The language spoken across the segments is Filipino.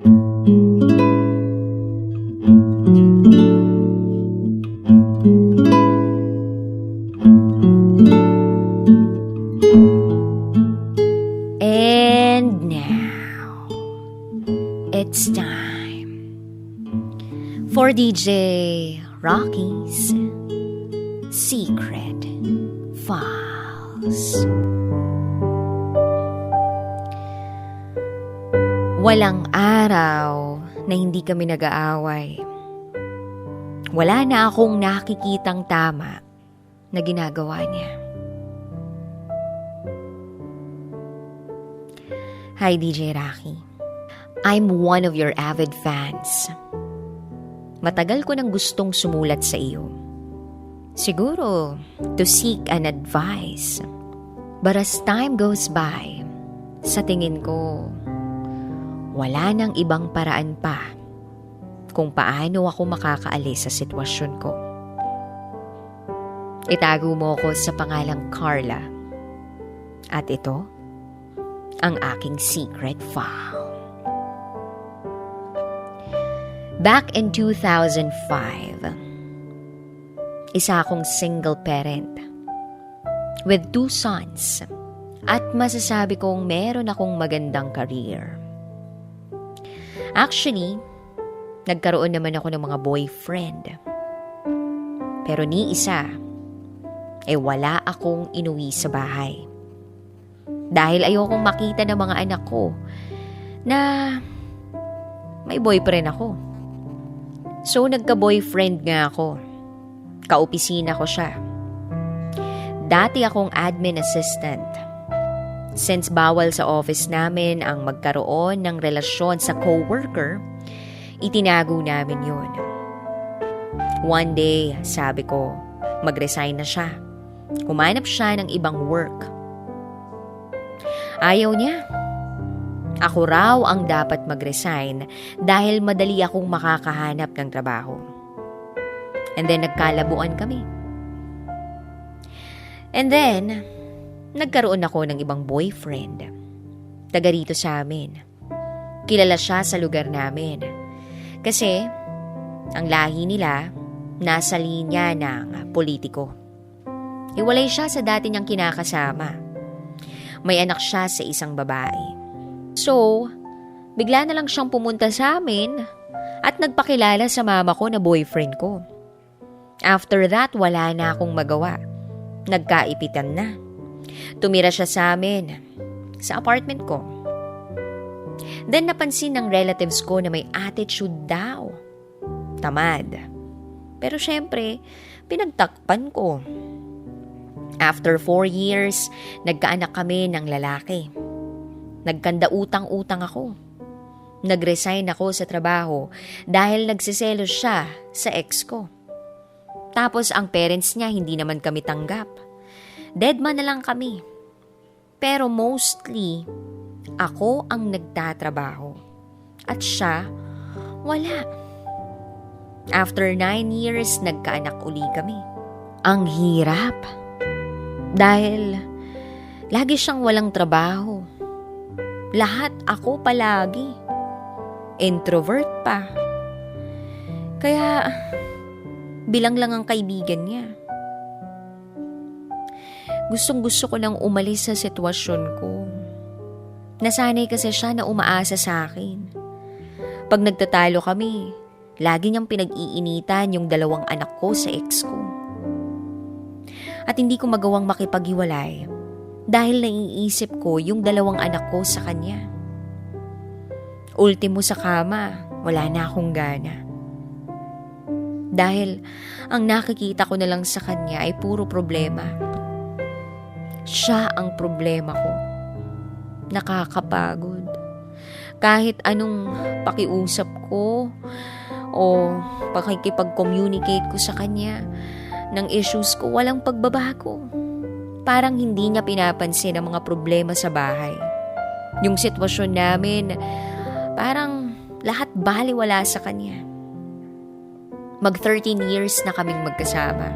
And now, it's time for DJ Rocky's Secret Files. Walang araw na hindi kami nag-aaway. Wala na akong nakikitang tama na ginagawa niya. Hi, DJ Rocky. I'm one of your avid fans. Matagal ko nang gustong sumulat sa iyo. Siguro, to seek an advice. But as time goes by, sa tingin ko, wala nang ibang paraan pa kung paano ako makakaalis sa sitwasyon ko. Itago mo ko sa pangalang Carla. At ito, ang aking secret file. Back in 2005, isa akong single parent with 2 sons at masasabi kong meron akong magandang career. Actually, nagkaroon naman ako ng mga boyfriend. Pero ni isa, wala akong inuwi sa bahay. Dahil ayokong makita ng mga anak ko na may boyfriend ako. So nagka-boyfriend nga ako. Kaopisina ko siya. Dati akong admin assistant. Since bawal sa office namin ang magkaroon ng relasyon sa coworker, itinago namin yun. One day, sabi ko, mag-resign na siya. Humanap siya ng ibang work. Ayaw niya. Ako raw ang dapat mag-resign dahil madali akong makakahanap ng trabaho. And then nagkalabuan kami. And then, nagkaroon ako ng ibang boyfriend. Taga rito sa amin. Kilala siya sa lugar namin. Kasi, ang lahi nila, nasa linya ng politiko. Hiwalay siya sa dati niyang kinakasama. May anak siya sa isang babae. So, bigla na lang siyang pumunta sa amin at nagpakilala sa mama ko na boyfriend ko. After that, wala na akong magawa. Nagkaipitan na. Tumira siya sa amin, sa apartment ko. Then napansin ng relatives ko na may attitude daw. Tamad. Pero syempre, pinagtakpan ko. After 4 years, nagkaanak kami ng lalaki. Nagkanda utang-utang ako. Nag-resign ako sa trabaho dahil nagsiselos siya sa ex ko. Tapos ang parents niya hindi naman kami tanggap. Deadman na lang kami. Pero mostly, ako ang nagtatrabaho. At siya, wala. After 9 years, nagkaanak uli kami. Ang hirap. Dahil lagi siyang walang trabaho. Lahat ako palagi. Introvert pa. Kaya bilang lang ang kaibigan niya. Gustong-gusto ko nang umalis sa sitwasyon ko. Nasanay kasi siya na umaasa sa akin. Pag nagtatalo kami, lagi niyang pinag-iinitan yung 2 anak ko sa ex ko. At hindi ko magawang makipaghiwalay dahil naiisip ko yung 2 anak ko sa kanya. Ultimo sa kama, wala na akong gana. Dahil ang nakikita ko na lang sa kanya ay puro problema. Siya ang problema ko. Nakakapagod. Kahit anong pakiusap ko o pakikipag-communicate ko sa kanya ng issues ko, walang pagbabago. Parang hindi niya pinapansin ang mga problema sa bahay. Yung sitwasyon namin, parang lahat baliwala sa kanya. Mag 13 years na kaming magkasama.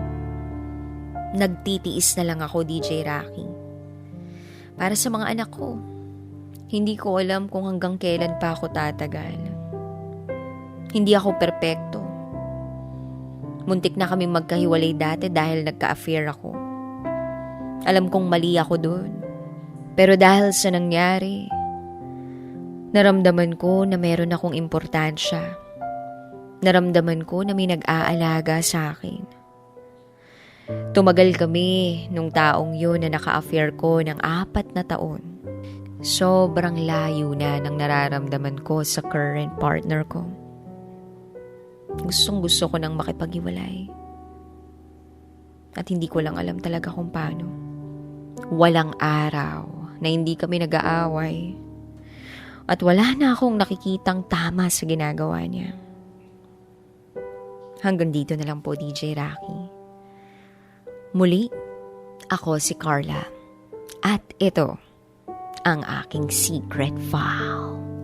Nagtitiis na lang ako, DJ Rocky. Para sa mga anak ko. Hindi ko alam kung hanggang kailan pa ako tatagal. Hindi ako perpekto. Muntik na kaming magkahiwalay dati dahil nagka-affair ako. Alam kong mali ako doon. Pero dahil sa nangyari, naramdaman ko na meron akong importansya. Naramdaman ko na may nag-aalaga sa akin. Tumagal kami nung taong yun na naka-affair ko ng 4 na taon. Sobrang layo na ng nararamdaman ko sa current partner ko. Gustong gusto ko nang makipag-iwalay. At hindi ko lang alam talaga kung paano. Walang araw na hindi kami nag-aaway. At wala na akong nakikitang tama sa ginagawa niya. Hanggang dito na lang po, DJ Rocky. Muli, ako si Carla. At ito ang aking secret file.